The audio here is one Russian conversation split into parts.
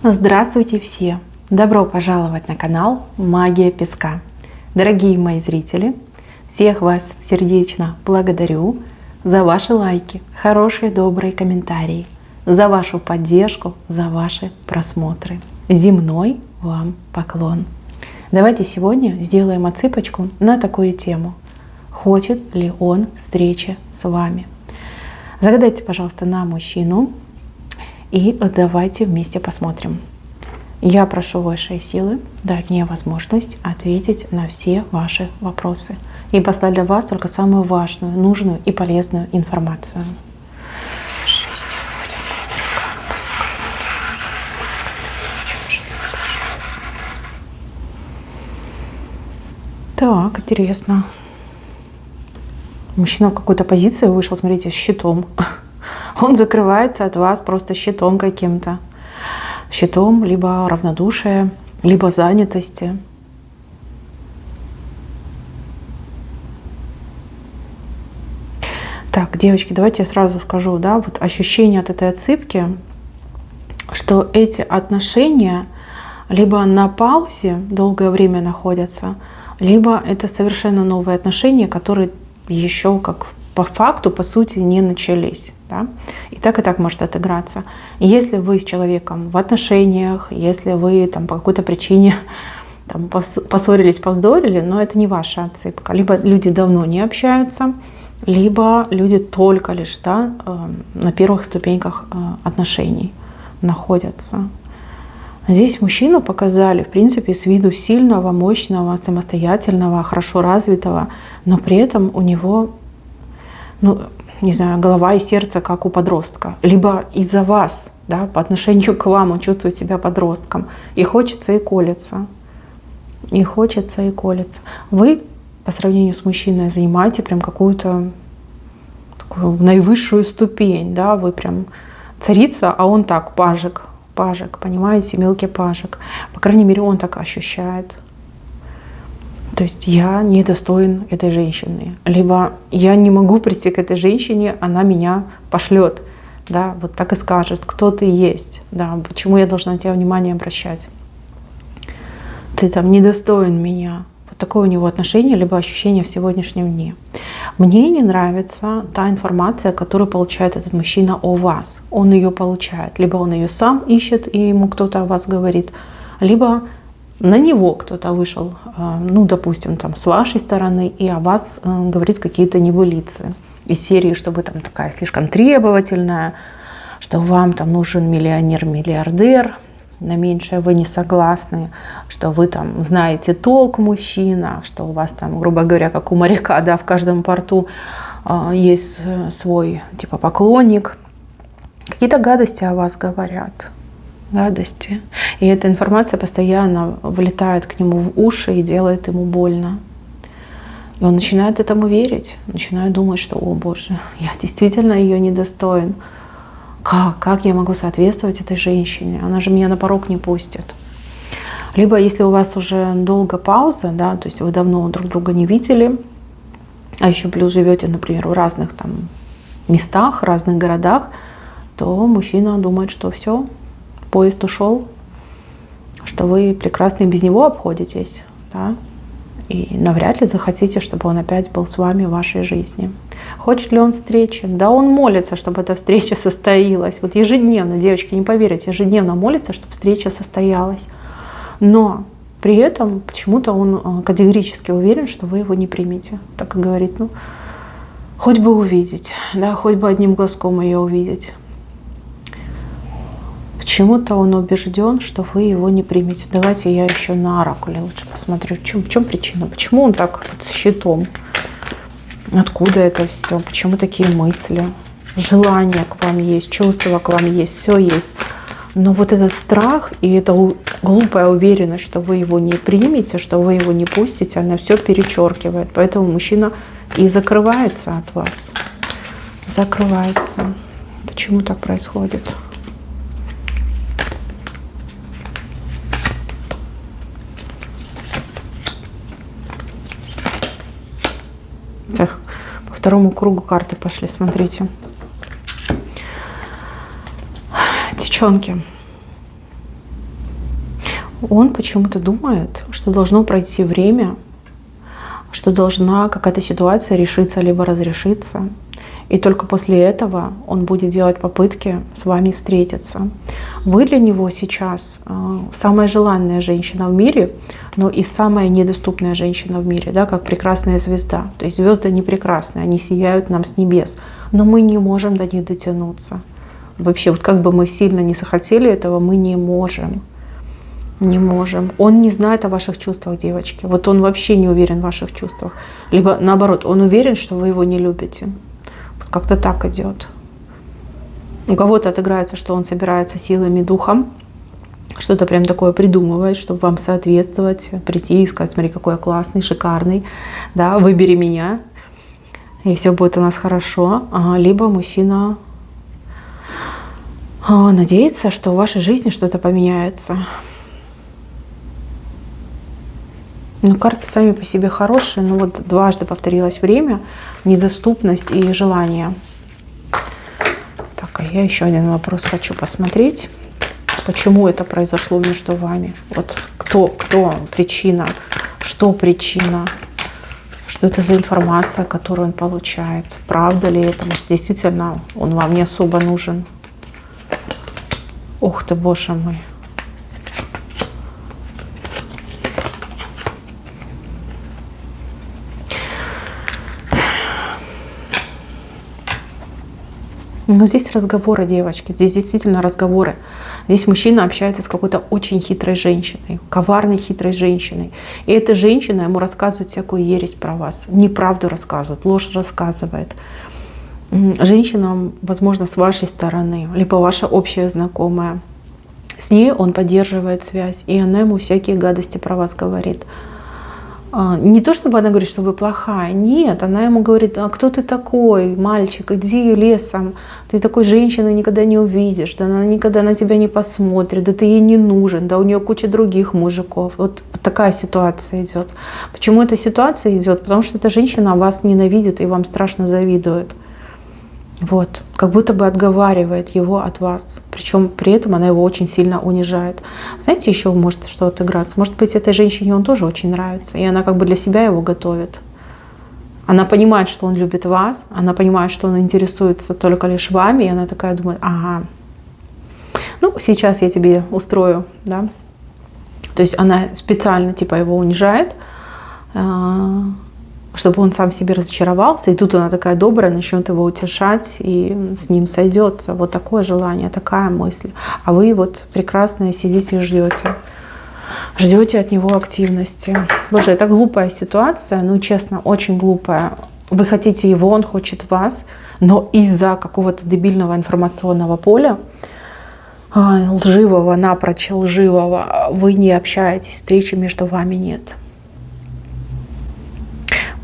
Здравствуйте все! Добро пожаловать на канал Магия Песка. Дорогие мои зрители, всех вас сердечно благодарю за ваши лайки, хорошие, добрые комментарии, за вашу поддержку, за ваши просмотры. Земной вам поклон! Давайте сегодня сделаем отсыпочку на такую тему. Хочет ли он встречи с вами? Загадайте, пожалуйста, на мужчину. И давайте вместе посмотрим. Я прошу высшие силы дать мне возможность ответить на все ваши вопросы и послать для вас только самую важную, нужную и полезную информацию. Так, интересно. Мужчина в какой-то позиции вышел, смотрите, с щитом. Он закрывается от вас просто щитом каким-то. Щитом либо равнодушия, либо занятости. Так, девочки, давайте я сразу скажу, да, вот ощущение от этой отсыпки, что эти отношения либо на паузе долгое время находятся, либо это совершенно новые отношения, которые еще как по факту, по сути, не начались. Да? И так может отыграться. И если вы с человеком в отношениях, если вы там, по какой-то причине там, поссорились, повздорили, но это не ваша отсыпка. Либо люди давно не общаются, либо люди только лишь на первых ступеньках отношений находятся. Здесь мужчину показали, в принципе, с виду сильного, мощного, самостоятельного, хорошо развитого, но при этом у него, не знаю, голова и сердце, как у подростка. Либо из-за вас, да, по отношению к вам он чувствует себя подростком. И хочется, и колется. И хочется, и колется. Вы по сравнению с мужчиной занимаете прям какую-то такую наивысшую ступень. Да? Вы прям царица, а он так, пажик, понимаете, мелкий пажик. По крайней мере, он так ощущает. То есть я недостоин этой женщины. Либо я не могу прийти к этой женщине, она меня пошлет. Да, вот так и скажет, кто ты есть. Да, почему я должна на тебя внимание обращать? Ты там недостоин меня. Вот такое у него отношение, либо ощущение в сегодняшнем дне. Мне не нравится та информация, которую получает этот мужчина о вас. Он ее получает. Либо он ее сам ищет, и ему кто-то о вас говорит, либо на него кто-то вышел, допустим, там, с вашей стороны, и о вас говорит какие-то небылицы. Из серии, что вы там такая слишком требовательная, что вам там нужен миллионер-миллиардер, на меньшее вы не согласны, что вы там знаете толк мужчина, что у вас там, грубо говоря, как у моряка, да, в каждом порту есть свой типа поклонник. Какие-то гадости о вас говорят. Гадости. И эта информация постоянно влетает к нему в уши и делает ему больно. И он начинает этому верить, начинает думать, что, о боже, я действительно ее недостоин. Как я могу соответствовать этой женщине? Она же меня на порог не пустит. Либо если у вас уже долго пауза, да, то есть вы давно друг друга не видели, а еще плюс живете, например, в разных там местах, разных городах, то мужчина думает, что все, поезд ушел, что вы прекрасно без него обходитесь, да? И навряд ли захотите, чтобы он опять был с вами в вашей жизни. Хочет ли он встречи? Да, он молится, чтобы эта встреча состоялась. Вот ежедневно, девочки, не поверите, ежедневно молится, чтобы встреча состоялась. Но при этом почему-то он категорически уверен, что вы его не примете. Так и говорит, хоть бы увидеть, да, хоть бы одним глазком ее увидеть. Почему-то он убежден, что вы его не примете. Давайте я еще на оракуле лучше посмотрю, в чем причина. Почему он так вот с щитом? Откуда это все? Почему такие мысли? Желание к вам есть, чувства к вам есть, все есть. Но вот этот страх и эта глупая уверенность, что вы его не примете, что вы его не пустите, она все перечеркивает. Поэтому мужчина и закрывается от вас. Закрывается. Почему так происходит? По второму кругу карты пошли, смотрите. Девчонки, Он почему-то думает, что должно пройти время, что должна какая-то ситуация решиться либо разрешиться. И только после этого он будет делать попытки с вами встретиться. Вы для него сейчас самая желанная женщина в мире, но и самая недоступная женщина в мире, да, как прекрасная звезда. То есть звезды не прекрасные, они сияют нам с небес, но мы не можем до них дотянуться. Вообще, вот как бы мы сильно не захотели этого, мы не можем. Не можем. Он не знает о ваших чувствах, девочки. Вот он вообще не уверен в ваших чувствах. Либо наоборот, он уверен, что вы его не любите. Вот как-то так идет. У кого-то отыграется, что он собирается силами духом, что-то прям такое придумывает, чтобы вам соответствовать, прийти и сказать: смотри, какой я классный, шикарный, да, выбери меня, и все будет у нас хорошо. Либо мужчина надеется, что в вашей жизни что-то поменяется. Ну, карты сами по себе хорошие, но вот дважды повторилось время, недоступность и желание. Так, а я еще один вопрос хочу посмотреть. Почему это произошло между вами? Вот кто причина? Что причина? Что это за информация, которую он получает? Правда ли это? Может, действительно он вам не особо нужен? Ух ты, боже мой. Но здесь разговоры, девочки, здесь действительно разговоры. Здесь мужчина общается с какой-то очень хитрой женщиной, коварной хитрой женщиной. И эта женщина ему рассказывает всякую ересь про вас, неправду рассказывает, ложь рассказывает. Женщина, возможно, с вашей стороны, либо ваша общая знакомая. С ней он поддерживает связь, и она ему всякие гадости про вас говорит. Не то, чтобы она говорит, что вы плохая. Нет, она ему говорит: а кто ты такой, мальчик, иди лесом. Ты такой женщины никогда не увидишь. Да она никогда на тебя не посмотрит. Да ты ей не нужен. Да у нее куча других мужиков. Вот такая ситуация идет. Почему эта ситуация идет? Потому что эта женщина вас ненавидит и вам страшно завидует. Вот, как будто бы отговаривает его от вас. Причем при этом она его очень сильно унижает. Знаете, еще может что отыграться. Может быть, этой женщине он тоже очень нравится. И она как бы для себя его готовит. Она понимает, что он любит вас. Она понимает, что он интересуется только лишь вами. И она такая думает: ага, ну сейчас я тебе устрою. Да? То есть она специально типа его унижает, чтобы он сам себе разочаровался, и тут она такая добрая, начнет его утешать, и с ним сойдется. Вот такое желание, такая мысль. А вы вот прекрасные сидите и ждете. Ждете от него активности. Боже, это глупая ситуация, ну честно, очень глупая. Вы хотите его, он хочет вас, но из-за какого-то дебильного информационного поля, лживого, напрочь лживого, вы не общаетесь, встречи между вами нет.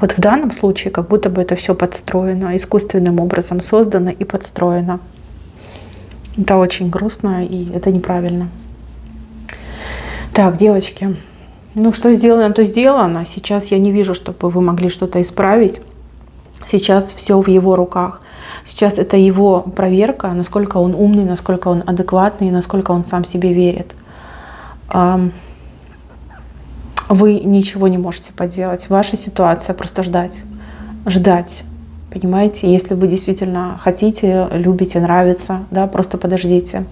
Вот в данном случае как будто бы это все подстроено, искусственным образом создано и подстроено. Это очень грустно, и это неправильно. Так, девочки, ну что сделано, то сделано. Сейчас я не вижу, чтобы вы могли что-то исправить. Сейчас все в его руках. Сейчас это его проверка, насколько он умный, насколько он адекватный, насколько он сам себе верит. Вы ничего не можете поделать. Ваша ситуация просто ждать. Ждать. Понимаете? Если вы действительно хотите, любите, нравится, да, просто подождите.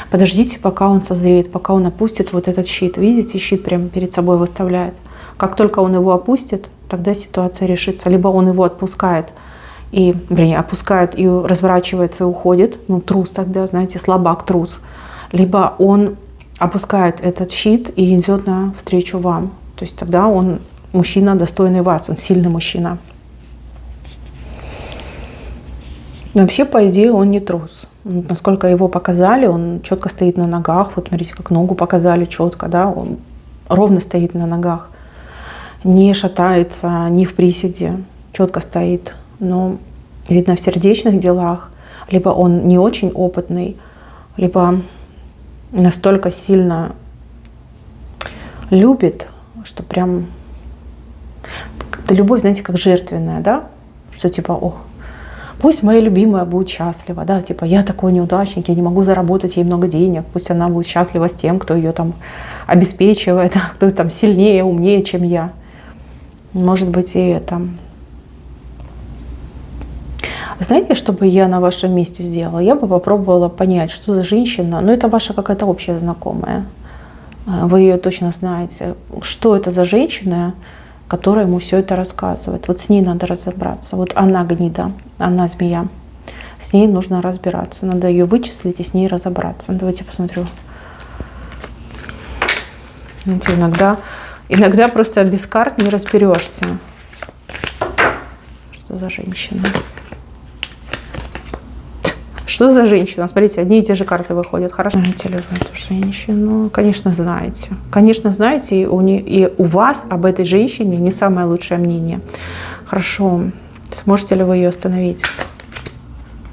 Подождите, пока он созреет, пока он опустит вот этот щит. Видите, щит прямо перед собой выставляет. Как только он его опустит, тогда ситуация решится. Либо он его отпускает, опускает и разворачивается и уходит. Ну, трус тогда, знаете, слабак, трус. Либо он опускает этот щит и идет навстречу вам. То есть тогда он мужчина, достойный вас, он сильный мужчина. Но вообще, по идее, он не трус. Насколько его показали, он четко стоит на ногах. Вот смотрите, как ногу показали четко, да, он ровно стоит на ногах. Не шатается, не в приседе, четко стоит. Но, видно, в сердечных делах либо он не очень опытный, либо настолько сильно любит, что прям любовь, знаете, как жертвенная, да? Что типа, Пусть моя любимая будет счастлива, да, типа я такой неудачник, я не могу заработать ей много денег, пусть она будет счастлива с тем, кто ее там обеспечивает, кто там сильнее, умнее, чем я. Может быть, и это. Знаете, что бы я на вашем месте сделала? Я бы попробовала понять, что за женщина, это ваша какая-то общая знакомая, вы ее точно знаете, что это за женщина, которая ему все это рассказывает. Вот с ней надо разобраться. Вот она гнида, она змея. С ней нужно разбираться. Надо ее вычислить и с ней разобраться. Давайте посмотрю. Знаете, иногда просто без карт не разберешься. Что за женщина? Что за женщина? Смотрите, одни и те же карты выходят. Хорошо. Знаете ли вы эту женщину? Конечно, знаете. Конечно, знаете, и у вас об этой женщине не самое лучшее мнение. Хорошо. Сможете ли вы ее остановить?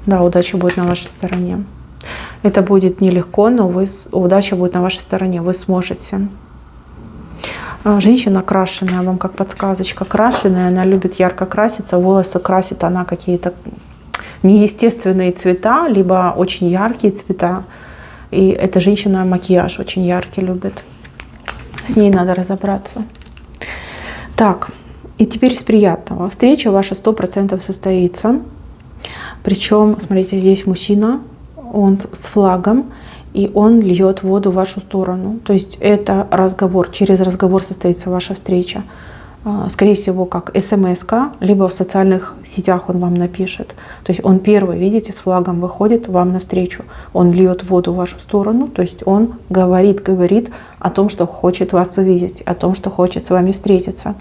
Да, удача будет на вашей стороне. Это будет нелегко, но удача будет на вашей стороне. Вы сможете. Женщина крашеная, вам как подсказочка. Крашеная, она любит ярко краситься. Волосы красит она какие-то неестественные цвета, либо очень яркие цвета. И эта женщина макияж очень яркий любит. С ней надо разобраться. Так, и теперь из приятного. Встреча ваша 100% состоится. Причем, смотрите, здесь мужчина, он с флагом, и он льет воду в вашу сторону. То есть это разговор, через разговор состоится ваша встреча. Скорее всего, как смс-ка, либо в социальных сетях он вам напишет. То есть он первый, видите, с флагом выходит вам навстречу. Он льет воду в вашу сторону, то есть он говорит о том, что хочет вас увидеть, о том, что хочет с вами встретиться.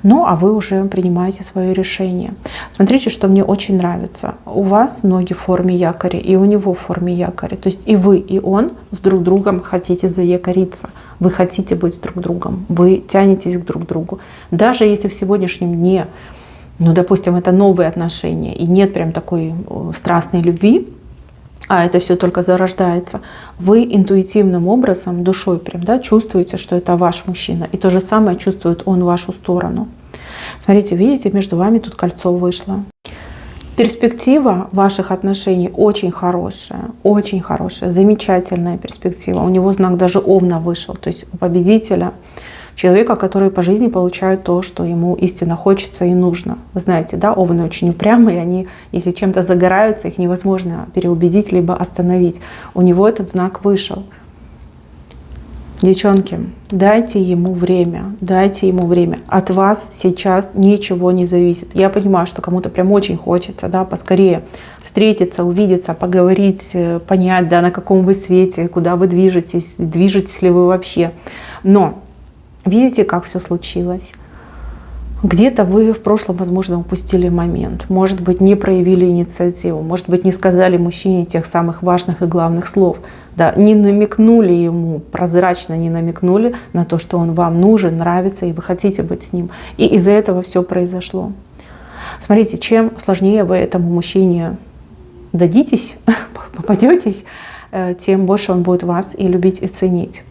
Ну, а вы уже принимаете свое решение. Смотрите, что мне очень нравится. У вас ноги в форме якоря, и у него в форме якоря. То есть и вы, и он с друг другом хотите заякориться. Вы хотите быть с друг другом. Вы тянетесь к друг другу. Даже если в сегодняшнем дне, допустим, это новые отношения, и нет прям такой страстной любви, а это все только зарождается, вы интуитивным образом, душой прям, чувствуете, что это ваш мужчина. И то же самое чувствует он в вашу сторону. Смотрите, видите, между вами тут кольцо вышло. Перспектива ваших отношений очень хорошая, замечательная перспектива. У него знак даже Овна вышел, то есть у победителя, человека, который по жизни получает то, что ему истинно хочется и нужно. Вы знаете, Овны очень упрямые, они, если чем-то загораются, их невозможно переубедить либо остановить. У него этот знак вышел. Девчонки, дайте ему время, От вас сейчас ничего не зависит. Я понимаю, что кому-то прям очень хочется, поскорее встретиться, увидеться, поговорить, понять, на каком вы свете, куда вы движетесь ли вы вообще. Но видите, как все случилось? Где-то вы в прошлом, возможно, упустили момент. Может быть, не проявили инициативу. Может быть, не сказали мужчине тех самых важных и главных слов. Не намекнули ему, прозрачно не намекнули на то, что он вам нужен, нравится, и вы хотите быть с ним. И из-за этого все произошло. Смотрите, чем сложнее вы этому мужчине дадитесь, попадетесь, тем больше он будет вас и любить, и ценить.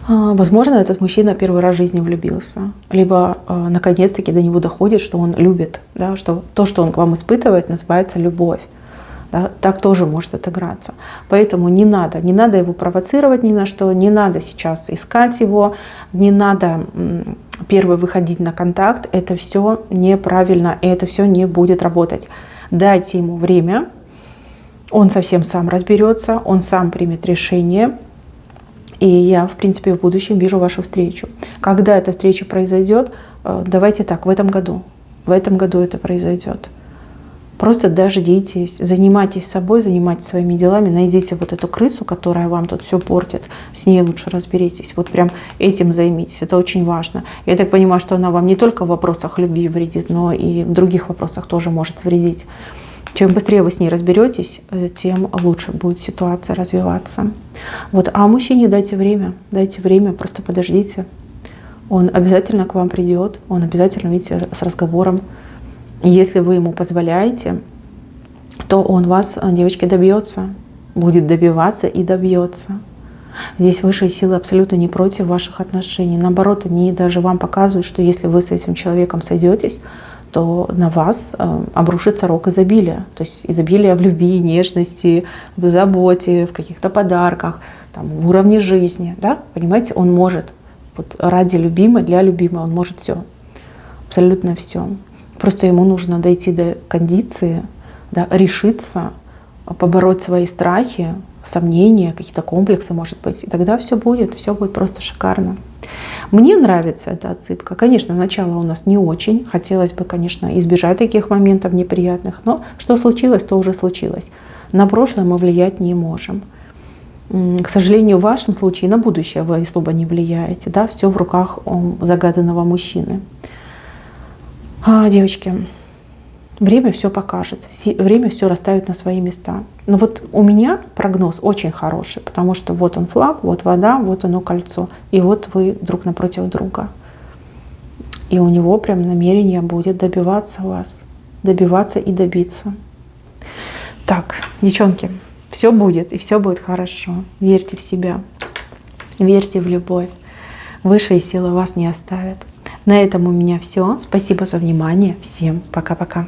Возможно, этот мужчина первый раз в жизни влюбился. Либо наконец-таки до него доходит, что он любит. Что то, что он к вам испытывает, называется любовь. Так тоже может отыграться. Поэтому не надо его провоцировать ни на что, не надо сейчас искать его, не надо первый выходить на контакт. Это все неправильно, и это все не будет работать. Дайте ему время, он совсем сам разберется, он сам примет решение. И я, в принципе, в будущем вижу вашу встречу. Когда эта встреча произойдет, давайте так, в этом году. В этом году это произойдет. Просто дождитесь, занимайтесь собой, занимайтесь своими делами, найдите вот эту крысу, которая вам тут все портит, с ней лучше разберитесь. Вот прям этим займитесь, это очень важно. Я так понимаю, что она вам не только в вопросах любви вредит, но и в других вопросах тоже может вредить. Чем быстрее вы с ней разберетесь, тем лучше будет ситуация развиваться. А мужчине дайте время, просто подождите. Он обязательно к вам придет, он обязательно, видите, с разговором. Если вы ему позволяете, то он вас, девочки, добьется, будет добиваться и добьется. Здесь высшие силы абсолютно не против ваших отношений. Наоборот, они даже вам показывают, что если вы с этим человеком сойдетесь, то на вас обрушится рок изобилия. То есть изобилие в любви, нежности, в заботе, в каких-то подарках, там, в уровне жизни. Да? Понимаете, он может. Вот ради любимой, для любимой он может все. Абсолютно все. Просто ему нужно дойти до кондиции, да, решиться, побороть свои страхи, сомнения, какие-то комплексы, может быть. И тогда все будет просто шикарно. Мне нравится эта отсыпка. Конечно, начало у нас не очень. Хотелось бы, конечно, избежать таких моментов неприятных. Но что случилось, то уже случилось. На прошлое мы влиять не можем. К сожалению, в вашем случае на будущее вы особо не влияете. Да? Все в руках загаданного мужчины. Девочки, время все покажет, время все расставит на свои места. Но вот у меня прогноз очень хороший, потому что вот он флаг, вот вода, вот оно кольцо. И вот вы друг напротив друга. И у него прям намерение будет добиваться вас. Добиваться и добиться. Так, девчонки, все будет, и все будет хорошо. Верьте в себя, верьте в любовь. Высшие силы вас не оставят. На этом у меня все. Спасибо за внимание. Всем пока-пока.